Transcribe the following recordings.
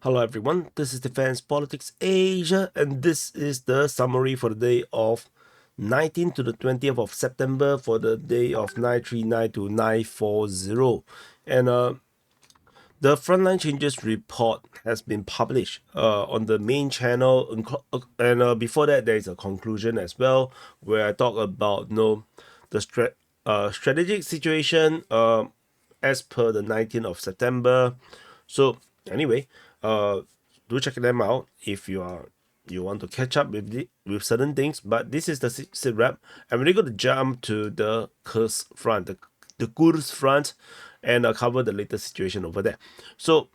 Hello everyone, this is Defense Politics Asia, and this is the summary for the day of 19th to the 20th of September for the day of 939 to 940. And the Frontline Changes report has been published on the main channel, and before that there is a conclusion as well where I talk about the strategic situation as per the 19th of September. So anyway, do check them out if you want to catch up with certain things. But this is the SITREP. I'm really going to jump to the Kursk front, the Kursk front, and cover the latest situation over there. So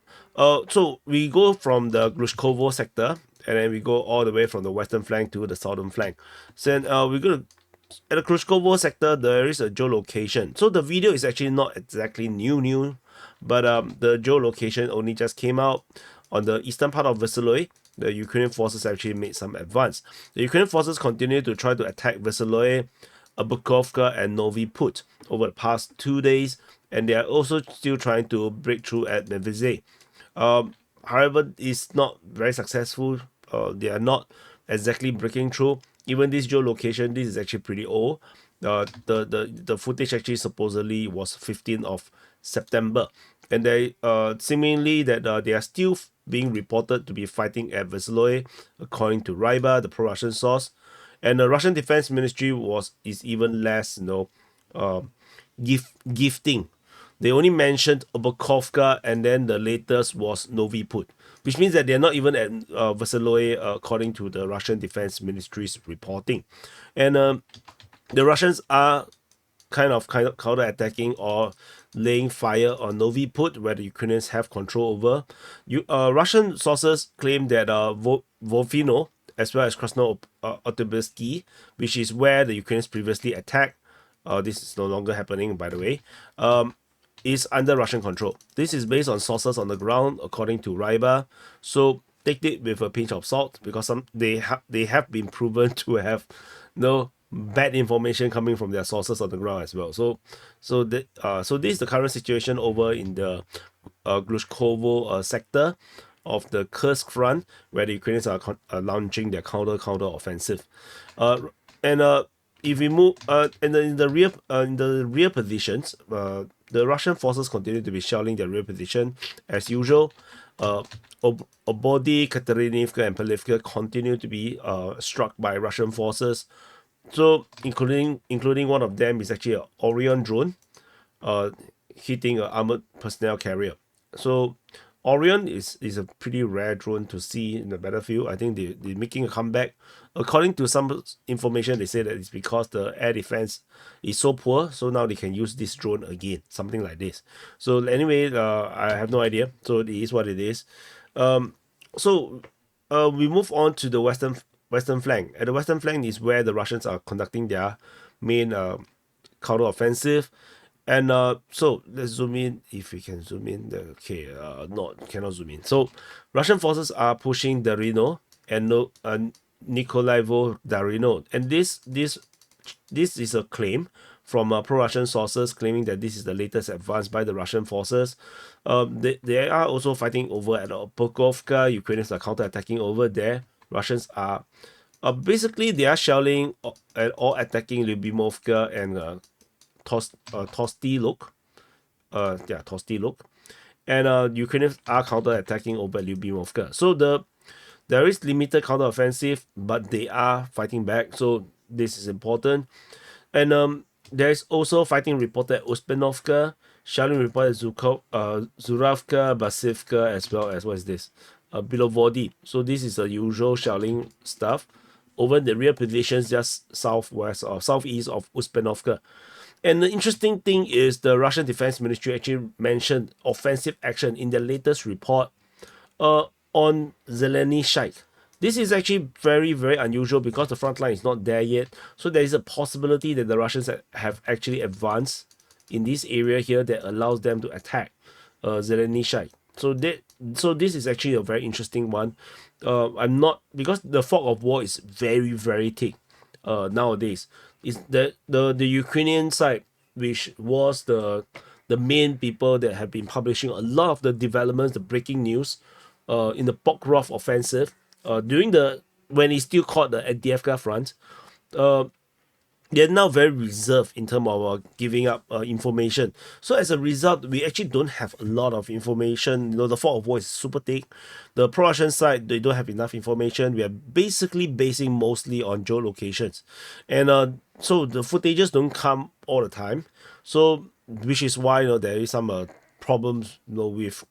we go from the Glushkovo sector, and then we go all the way from the western flank to the southern flank. So we're going to at the Krushkovo sector, there is a geolocation. So the video is actually not exactly new, but the geolocation only just came out on the eastern part of Vasiloy. The Ukrainian forces actually made some advance. The Ukrainian forces continue to try to attack Vasiloy, POKROVSK, and Novi Put over the past 2 days, and they are also still trying to break through at Medvedze. However, it's not very successful. They are not exactly breaking through. Even this geolocation, this is actually pretty old. The footage actually supposedly was 15th of September, and they seemingly that they are still being reported to be fighting at Vasiloy, according to Ryba, the pro-Russian source. And the Russian Defense Ministry is even less, gifting. They only mentioned Obukovka, and then the latest was Novi Put, which means that they're not even at Vasiloy, according to the Russian Defense Ministry's reporting. And the Russians are kind of counter-attacking or laying fire on Novi Put, where the Ukrainians have control over. Russian sources claim that Volfino, as well as Krasno-Oktябrsky, which is where the Ukrainians previously attacked, this is no longer happening, by the way, is under Russian control. This is based on sources on the ground, according to Ryba. So take it with a pinch of salt, because they have been proven to have bad information coming from their sources on the ground as well. So this is the current situation over in the Glushkovo sector of the Kursk front, where the Ukrainians are launching their counter offensive. If we move in the rear positions, the Russian forces continue to be shelling their rear position as usual. Obody, Katerinivka, and Pelivka continue to be struck by Russian forces. So including one of them is actually an Orion drone hitting an armored personnel carrier. So Orion is a pretty rare drone to see in the battlefield. I think they're making a comeback. According to some information, they say that it's because the air defense is so poor, so now they can use this drone again, something like this. So anyway, I have no idea. So it is what it is. So we move on to the western flank. At the western flank is where the Russians are conducting their main counter-offensive. And so let's zoom in. If we can zoom in, cannot zoom in. So Russian forces are pushing Darino and Nikolaevo Darino, and this is a claim from pro-Russian sources claiming that this is the latest advance by the Russian forces. They are also fighting over at Pokrovka. Ukrainians are counter-attacking over there. Russians are basically they are shelling or attacking Lyubimovka and Tostilok. Tostilok. And Ukrainians are counter-attacking over Lyubimovka. So there is limited counter-offensive, but they are fighting back. So this is important. And there is also fighting reported at Uspenovka, shelling reported at Zuravka, Basivka, as well as what is this? Bilovody. So this is the usual shelling stuff over the rear positions just southwest or southeast of Uspenovka. And the interesting thing is the Russian Defense Ministry actually mentioned offensive action in their latest report on Zeleny Shaik. This is actually very, very unusual because the front line is not there yet. So there is a possibility that the Russians have actually advanced in this area here that allows them to attack Zeleny Shaik. So this is actually a very interesting one. Because the fog of war is very, very thick nowadays. Is the Ukrainian side, which was the main people that have been publishing a lot of the developments, the breaking news, in the Pokrov offensive, when it's still called the Anti-FK front, uh, they're now very reserved in terms of giving up information. So as a result, we actually don't have a lot of information. The fog of war is super thick. The pro-Russian side, they don't have enough information. We are basically basing mostly on geolocations, and so the footages don't come all the time. So which is why there is some problems with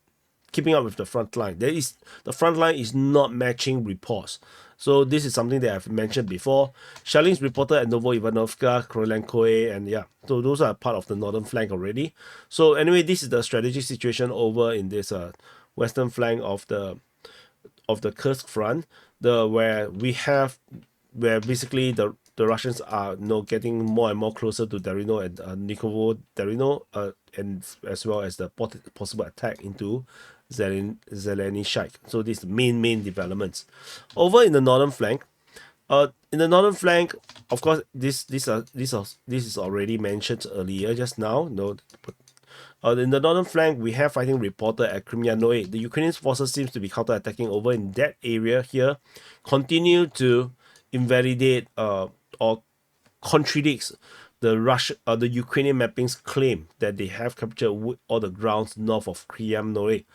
keeping up with the front line. The front line is not matching reports. So this is something that I've mentioned before. Shelling's reported at Novo-Ivanovka, Krolenkoe, and yeah, so those are part of the northern flank already. So anyway, this is the strategic situation over in this western flank of the Kursk front, where basically the Russians are getting more and more closer to Derino and Nikovo Derino, and as well as the possible attack into Zeleny Shaik. So these main developments over in the northern flank. In the northern flank, of course, this is already mentioned earlier just now. In the northern flank, we have fighting reported at Krymyanoe. The Ukrainian forces seems to be counterattacking over in that area here, continue to invalidate or contradicts the Ukrainian mapping's claim that they have captured all the grounds north of Krymyanoe,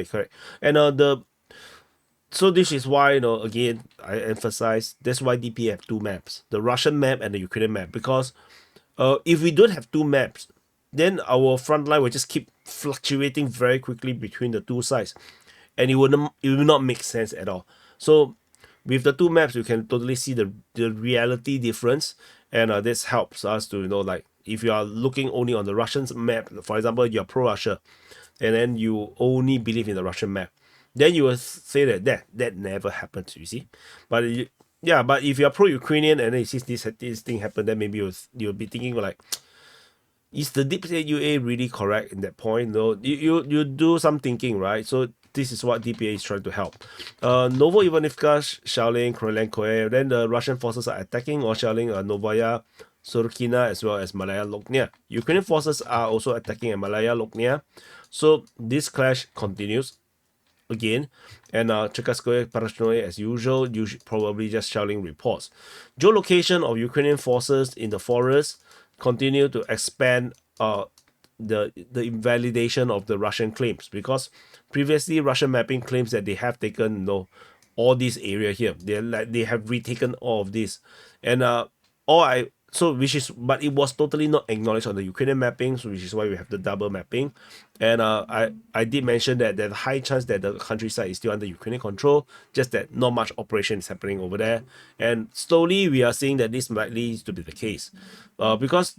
correct. And so this is why again I emphasize that's why DPA have two maps, the Russian map and the Ukrainian map, because if we don't have two maps, then our front line will just keep fluctuating very quickly between the two sides, and it will not make sense at all. So with the two maps, you can totally see the reality difference, and this helps us to like, if you are looking only on the Russian map, for example, you're pro-Russia, and then you only believe in the Russian map, then you will say that never happened, you see. But but if you're pro-Ukrainian and then you see this thing happen, then maybe you'll be thinking like, is the Deep State UA really correct in that point? No, you do some thinking, right? So this is what DPA is trying to help. Novo-Ivanovka, shelling Krolenkoe, then the Russian forces are attacking or shelling Novaya Surkina as well as Malaya Loknia. Ukrainian forces are also attacking at Malaya Loknia. So this clash continues again, and Cherkasskoye Parashnoye as usual, probably just shelling reports. Geolocation of Ukrainian forces in the forest continue to expand the invalidation of the Russian claims, because previously Russian mapping claims that they have taken all this area here. They have retaken all of this, and but it was totally not acknowledged on the Ukrainian mapping, so which is why we have the double mapping. And I did mention that there's a high chance that the countryside is still under Ukrainian control, just that not much operation is happening over there. And slowly we are seeing that this might lead to be the case, because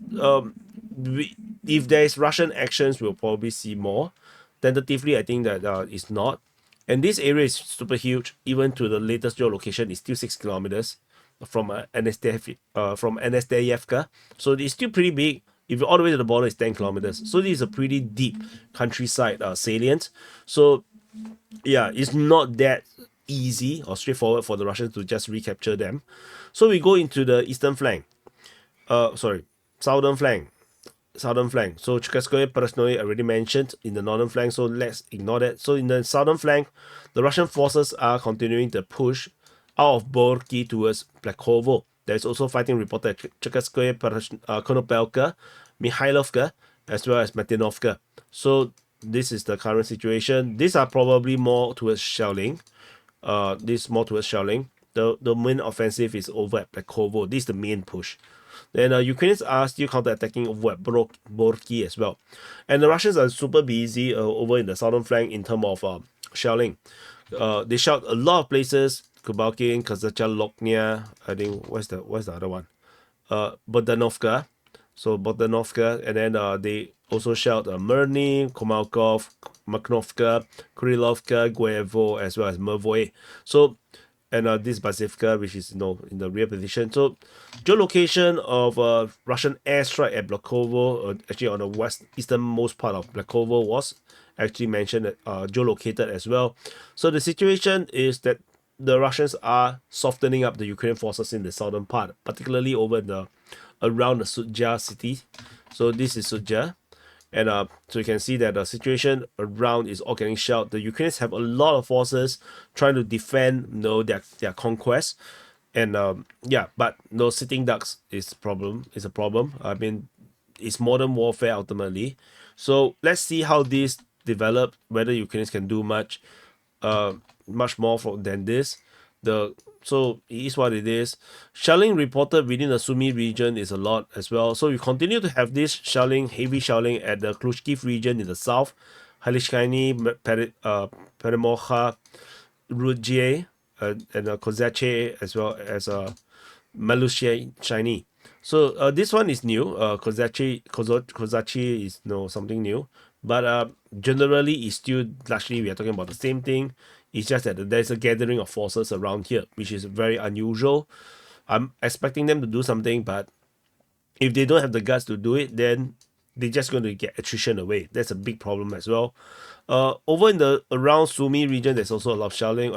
if there is Russian actions, we'll probably see more. Tentatively, I think that it's not. And this area is super huge. Even to the latest geolocation, it's still 6 kilometers from Anastasievka. So it's still pretty big. If you're all the way to the border, it's 10 kilometers. So this is a pretty deep countryside salient. So yeah, it's not that easy or straightforward for the Russians to just recapture them. So we go into the eastern flank. Southern flank. So Cherkasskoye Parashnoye already mentioned in the northern flank, so let's ignore that. So in the southern flank, the Russian forces are continuing to push out of Borki towards Blakovo. There's also fighting reported at Cherkasskoye, Konopelka, Mikhailovka, as well as Matinovka. So this is the current situation. These are probably more towards shelling. The main offensive is over at Blakovo. This is the main push. Then Ukrainians are still counterattacking over at Borki as well. And the Russians are super busy over in the southern flank in terms of shelling. They shelled a lot of places. Kubalkin, Kazacha, Loknia. I think what's the other one? Bodanovka. So Bodanovka, and then they also shelled Mirny, Komalkov, Makhnovka, Kurilovka, Guevo, as well as Mervoy. So and this Basivka, which is in the rear position. So geolocation of Russian airstrike at Blakovo, actually on the easternmost part of Blakovo, was actually mentioned, geolocated as well. So the situation is that the Russians are softening up the Ukrainian forces in the southern part, particularly over around the Sudja city. So this is Sudja, And so you can see that the situation around is all getting shelled. The Ukrainians have a lot of forces trying to defend, their conquest. And yeah, but no, sitting ducks is a problem. I mean, it's modern warfare ultimately. So let's see how this develop, whether Ukrainians can do uh much more than this. So it is what it is. Shelling reported within the Sumy region is a lot as well. So we continue to have this heavy shelling at the Klushkiv region in the south, Halishkaini, Peremokha, Rudje, and Kozache, as well as Malusia Shiny. So this one is new. Kozachi is something new, but generally it's still largely we are talking about the same thing. It's just that there's a gathering of forces around here, which is very unusual. I'm expecting them to do something, but if they don't have the guts to do it, then they're just going to get attrition away. That's a big problem as well. Over in the around Sumy region, there's also a lot of shelling.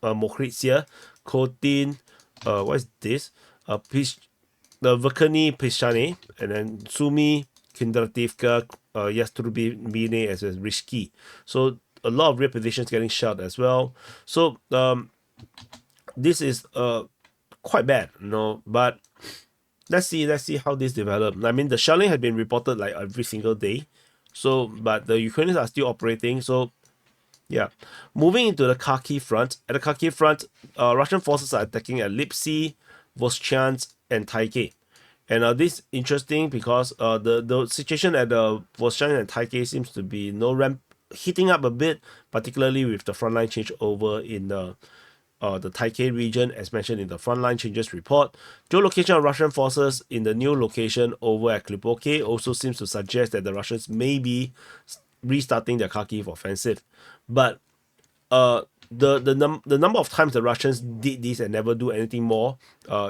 Mokritsya, Kotin, what is this? The Verkhny Pishane, and then Sumy, Kindrativka, Yastrubine, as well as Rishki. So a lot of rear positions getting shelled as well. So this is quite bad, but let's see how this develops. I mean, the shelling has been reported like every single day. So, but the Ukrainians are still operating. So, yeah. Moving into the Kharkiv front. At the Kharkiv front, Russian forces are attacking at Lipsy, Voschansk, and Taike. And this is interesting because the situation at the Voschansk and Taike seems to be heating up a bit, particularly with the frontline change over in the Taike region, as mentioned in the frontline changes report. Geolocation of Russian forces in the new location over at Klipoke also seems to suggest that the Russians may be restarting their Kharkiv offensive. But the number of times the Russians did this and never do anything more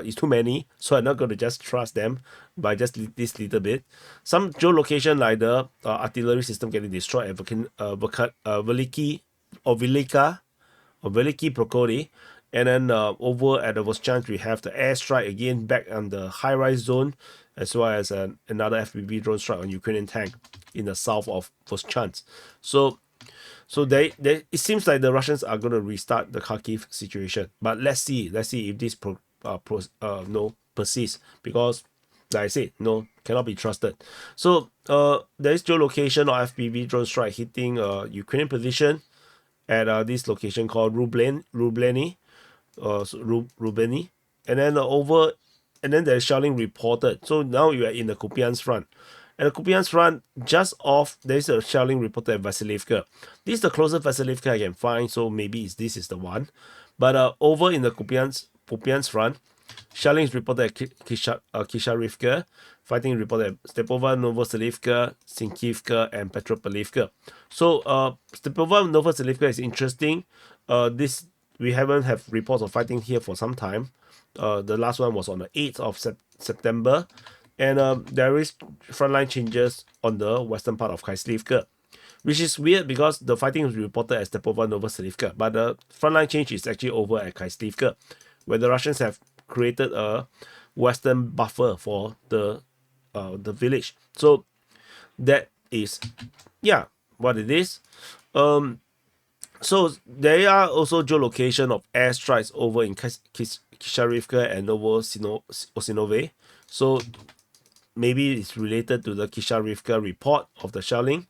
is too many, so I'm not going to just trust them by just this little bit. Some geolocation like the artillery system getting destroyed at Veliki Prokori, and then over at the Voschansk we have the airstrike again back on the high-rise zone, as well as another FPV drone strike on Ukrainian tank in the south of Voschansk. So it seems like the Russians are going to restart the Kharkiv situation, but let's see if this persists, because like I said, cannot be trusted. So there is geolocation of FPV drone strike hitting Ukrainian position at this location called Rubeni, and then there's shelling reported. So now you are in the Kupiansk front. At the Kupiansk front, just off, there is a shelling reported at Vasilivka. This is the closest Vasilivka I can find, so maybe this is the one. But over in the Kupiansk front, shelling is reported at Kisharivka, fighting reported at Stepova, Novoselivka, Sinkivka, and Petropavlivka. So Stepova and Novoselivka is interesting. We haven't have reports of fighting here for some time. The last one was on the 8th of September. And there is frontline changes on the western part of Khyslivka, which is weird because the fighting is reported as Stepova Novoselivka, but the frontline change is actually over at Khyslivka, where the Russians have created a western buffer for the village. So that is, what it is. So there are also geolocation of airstrikes over in Kisharivka and Novosinove. So maybe it's related to the Kisharivka report of the shelling.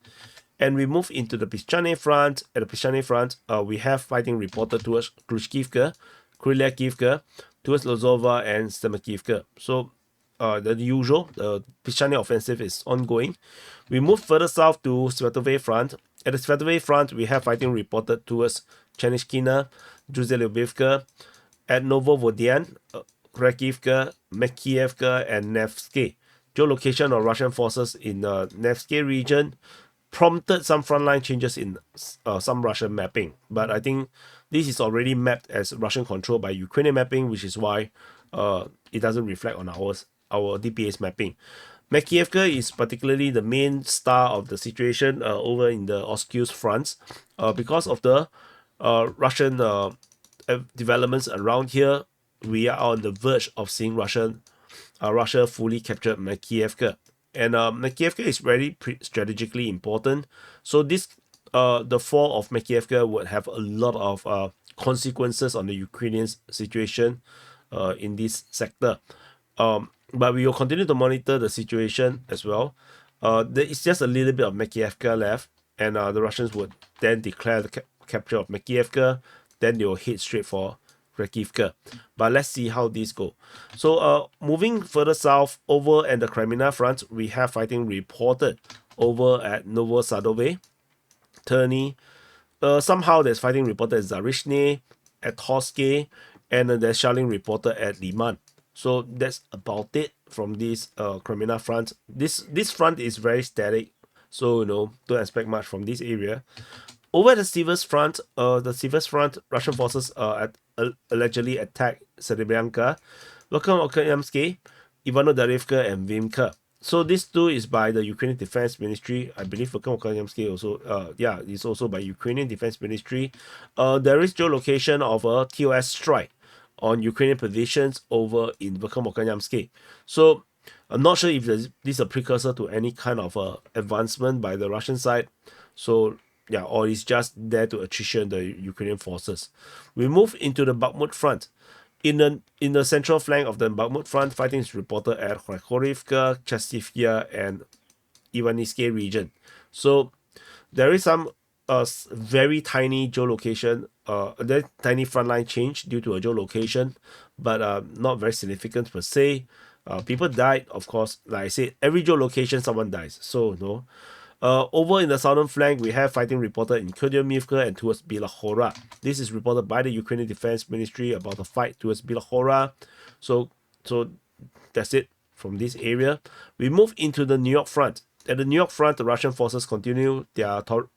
And we move into the Pischane front. At the Pischane front, we have fighting reported towards Khrushchevka, Krylyakivka, towards Lozova and Stemakivka. So the usual, the Pischane offensive is ongoing. We move further south to Svetove front. At the Svetove front, we have fighting reported towards Chernyshkina, Druzelyubivka, at Novovodyan, Krakivka, Mekievka, and Nevsky. Geolocation of Russian forces in the Nevsky region prompted some frontline changes in some Russian mapping, but I think this is already mapped as Russian control by Ukrainian mapping, which is why it doesn't reflect on our DPA's mapping. Mekievka is particularly the main star of the situation over in the Oskil's fronts because of the Russian developments around here. We are on the verge of seeing Russia fully captured Makievka. And Makiivka is very strategically important. So this the fall of Makiivka would have a lot of consequences on the Ukrainian situation in this sector. But we will continue to monitor the situation as well. There is just a little bit of Makiivka left, and the Russians would then declare the capture of Makiivka. Then they will hit straight for Rakivka. But let's see how these go. So moving further south, over at the Crimea front, we have fighting reported over at Novosadove, Terny. Somehow there's fighting reported at Zarishny, at Torske, and there's shelling reported at Liman. So that's about it from this Crimea front. This front is very static, so don't expect much from this area. Over the Sivers front, Russian forces allegedly attacked Serebryanka, Volkan-Okanamsky, Ivano-Darivka, and Vimka. So this too is by the Ukrainian Defense Ministry. I believe Volkan-Okanamsky also, is also by Ukrainian Defense Ministry. There is geolocation of a TOS strike on Ukrainian positions over in Volkan-Okanamsky. So I'm not sure if this is a precursor to any kind of advancement by the Russian side. So yeah, or it's just there to attrition the Ukrainian forces. We move into the Bakhmut front. In the central flank of the Bakhmut front, fighting is reported at Kharkovka, Chasivya, and Ivaniske region. So there is some very tiny geolocation, tiny frontline change due to a geolocation, but not very significant per se. People died, of course. Like I said, every geolocation someone dies. So no. Over in the southern flank, we have fighting reported in Kurdyamivka and towards Bilahora. This is reported by the Ukrainian Defense Ministry about the fight towards Bilahora. So that's it from this area. We move into the New York front. At the New York front, the Russian forces continue the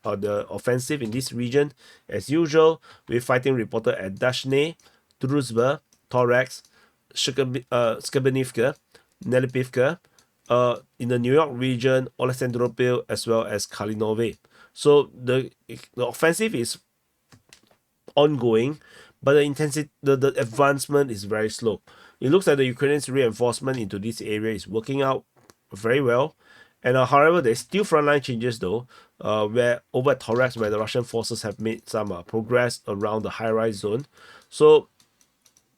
offensive in this region. As usual, with fighting reported at Dashne, Druzhba, Torex, Skabinivka, Nelipivka, in the New York region, Alexandropil, as well as Kalinove. So the offensive is ongoing, but the advancement is very slow. It looks like the Ukrainians' reinforcement into this area is working out very well. And however, there's still frontline changes though, where over at Torex, where the Russian forces have made some progress around the high-rise zone. So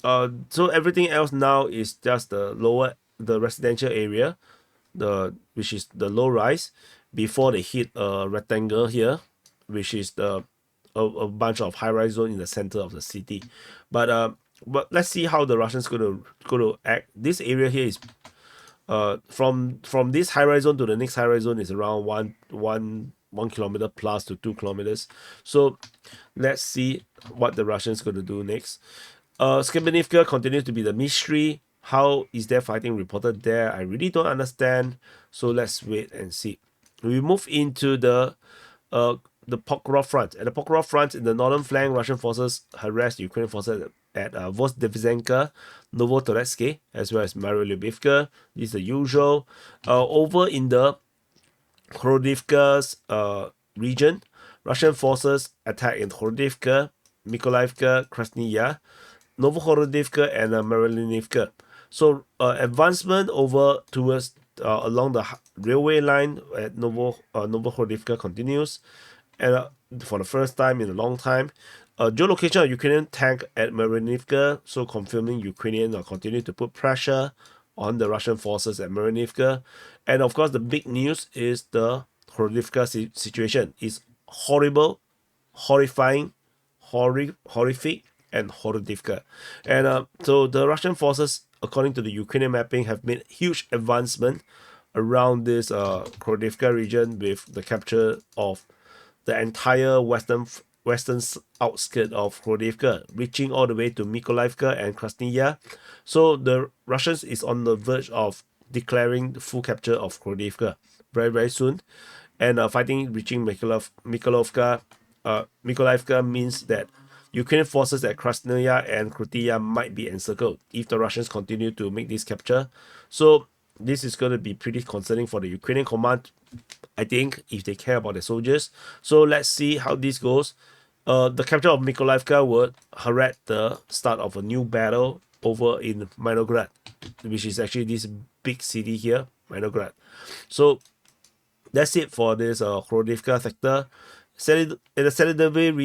everything else now is just the residential area, which is the low rise, before they hit a rectangle here, which is a bunch of high-rise zone in the center of the city. But let's see how the Russians going to act. This area here is from this high-rise zone to the next high-rise zone is around 1 kilometer plus to 2 kilometers. So let's see what the Russians going to do next. Skabinivka continues to be the mystery. How is there fighting reported there? I really don't understand. So let's wait and see. We move into the Pokrov front. At the Pokrov front, in the northern flank, Russian forces harassed Ukrainian forces at Vozdevzenka, Novotoretsk, as well as Maryolubivka. This is the usual. Over in the Khorodivka's region, Russian forces attack in Khorodivka, Mykolaievka, Krasnaya, Novokhorodivka, and Maryolubivka. So advancement over towards along the railway line at Novokhorodivka continues, and for the first time in a long time. Geolocation of Ukrainian tank at Marinivka, so confirming Ukrainian continue to put pressure on the Russian forces at Marinivka. And of course, the big news is the Khorodivka situation. It's horrible, horrifying, horrific, and Khorodivka. And so the Russian forces, according to the Ukrainian mapping, have made huge advancement around this Khorodivka region with the capture of the entire western outskirt of Khorodivka, reaching all the way to Mykolaievka and Krasnaya. So the Russians is on the verge of declaring the full capture of Khorodivka very, very soon. And fighting reaching Mykolaievka. Mykolaievka means that Ukrainian forces at Krasnaya and Krutya might be encircled if the Russians continue to make this capture. So this is going to be pretty concerning for the Ukrainian command, I think, if they care about their soldiers. So let's see how this goes. The capture of Mykolaievka would herald the start of a new battle over in Minograd, which is actually this big city here. So that's it for this Khorovska sector. In the Selidove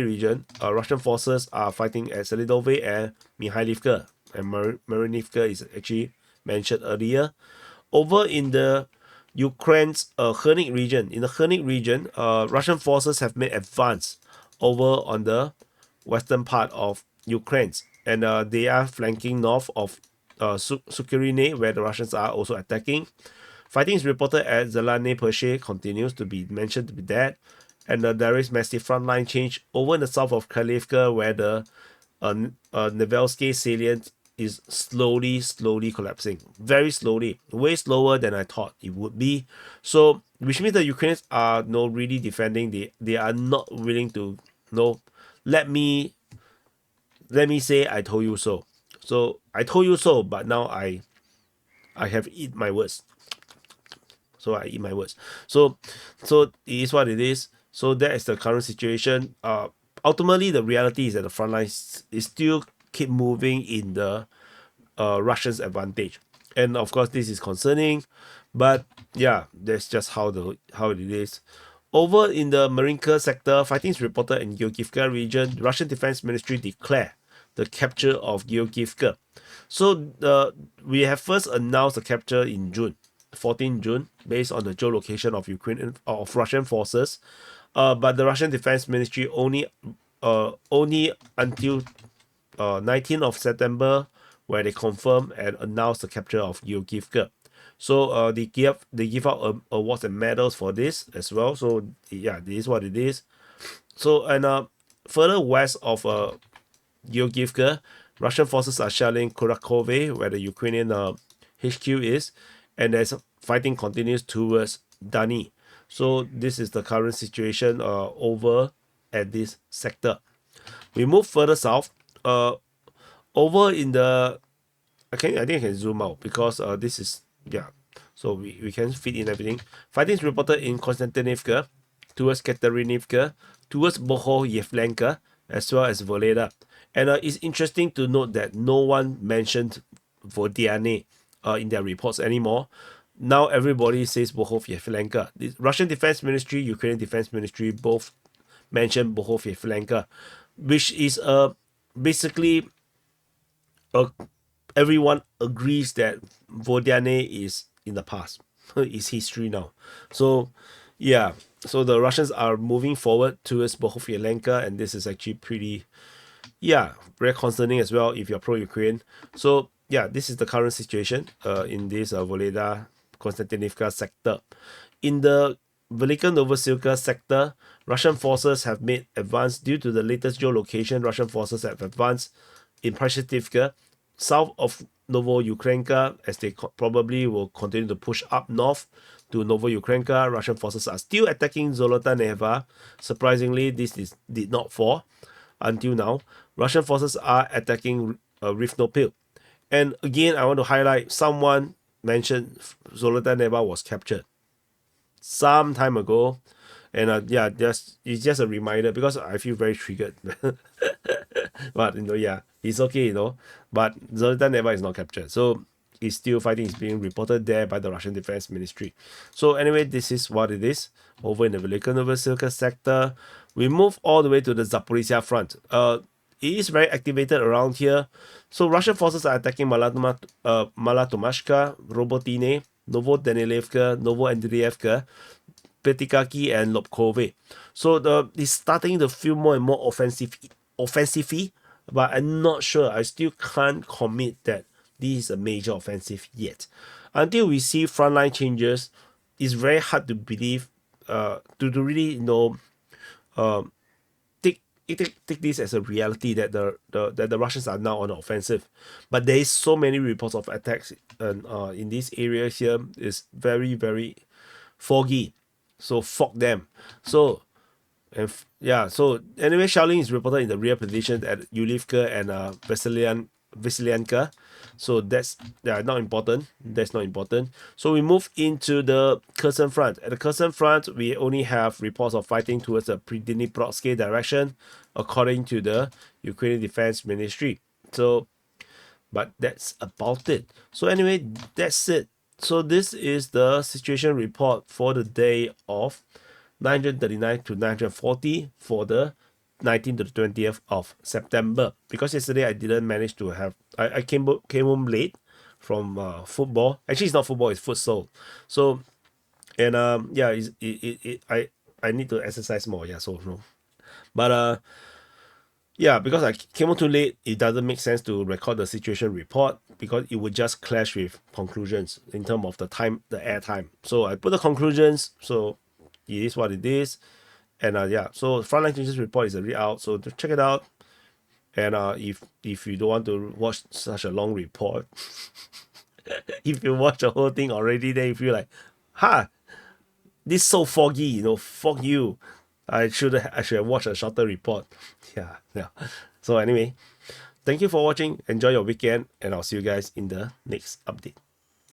region, Russian forces are fighting at Selidove and Mihailivka, and Marinivka is actually mentioned earlier. Over in the Ukraine's Khernik region, Russian forces have made advance over on the western part of Ukraine, and they are flanking north of Sukhirine, where the Russians are also attacking. Fighting is reported at Zelane Pershe continues to be mentioned to be dead, and there is massive frontline change over in the south of Kharkivka, where the Nevelsky salient is slowly collapsing, very slowly, way slower than I thought it would be. So, which means the Ukrainians are really defending. They are not willing to let me say I told you so. So I told you so, but now I have eat my words. So I eat my words. So it is what it is. So that is the current situation. Ultimately, the reality is that the front lines is still keep moving in the Russians' advantage, and of course this is concerning. But yeah, that's just how it is. Over in the Marinka sector, fighting is reported in Georgievka region. Russian Defense Ministry declared the capture of Georgievka. So we have first announced the capture in June, 14 June, based on the geolocation of Russian forces. But the Russian Defense Ministry only until 19th of September, where they confirm and announce the capture of Georgievka. So they give out awards and medals for this as well. So yeah, this is what it is. So and further west of Georgievka, Russian forces are shelling Kurakove, where the Ukrainian HQ is, and as fighting continues towards Dani. So this is the current situation over at this sector. We move further south. Over in the I think I can zoom out because this is so we can fit in everything. Fighting is reported in Konstantinivka, towards Katerinivka, towards Bohoyevlenka, as well as Voleda. And it's interesting to note that no one mentioned Vodiane in their reports anymore. Now everybody says Bohoyevlenka. The Russian Defense Ministry, Ukrainian Defense Ministry both mentioned Bohoyevlenka, which is basically everyone agrees that Vodiane is in the past. It's history now. So yeah, so the Russians are moving forward towards Bohoyevlenka, and this is actually pretty very concerning as well if you're pro-Ukraine. So yeah, this is the current situation in this Voleda Konstantinivka sector. In the Velika Novosilka sector, Russian forces have made advance due to the latest geolocation. Russian forces have advanced in Prashetivka, south of Novo-Ukrainka, as they probably will continue to push up north to Novo-Ukrainka. Russian forces are still attacking Zolota Neva. Surprisingly, this did not fall until now. Russian forces are attacking Rifnopil. And again, I want to highlight, someone mentioned Zolota Neva was captured some time ago. And it's just a reminder because I feel very triggered. But it's okay, But Zoltan Neva is not captured. So it's still fighting is being reported there by the Russian Defense Ministry. So anyway, this is what it is over in the Velika Novosilka sector. We move all the way to the Zaporizhia front. It is very activated around here. So Russian forces are attacking Malatomashka, Robotine, Novodanilevka, Novoandrievka, Petikaki, and Lobkove. So it's starting to feel more and more offensive, but I'm not sure. I still can't commit that this is a major offensive yet. Until we see frontline changes, it's very hard to believe to really take this as a reality that the Russians are now on the offensive. But there is so many reports of attacks in this area here. Is very, very foggy. So fuck them. So so anyway, shelling is reported in the rear positions at Yulivka and Vasilyanka. So that's not important. That's not important. So we move into the Kherson front. At the Kherson front, we only have reports of fighting towards the Pridniprovsk direction, according to the Ukrainian Defense Ministry. So But that's about it. So anyway, that's it. So this is the situation report for the day of 939 to 940 for the 19th to the 20th of September. Because yesterday I didn't manage to have, I came home late from football. Actually, it's not football, it's futsal. So, and yeah, I need to exercise more. Yeah, so no. But yeah, because I came home too late, it doesn't make sense to record the situation report because it would just clash with conclusions in terms of the time, the air time. So I put the conclusions, so it is what it is. And yeah, so frontline changes report is already out, so to check it out. And if you don't want to watch such a long report, if you watch the whole thing already, then you feel like, this so foggy, fuck you. I should have watched a shorter report. Yeah. So anyway, thank you for watching. Enjoy your weekend, and I'll see you guys in the next update.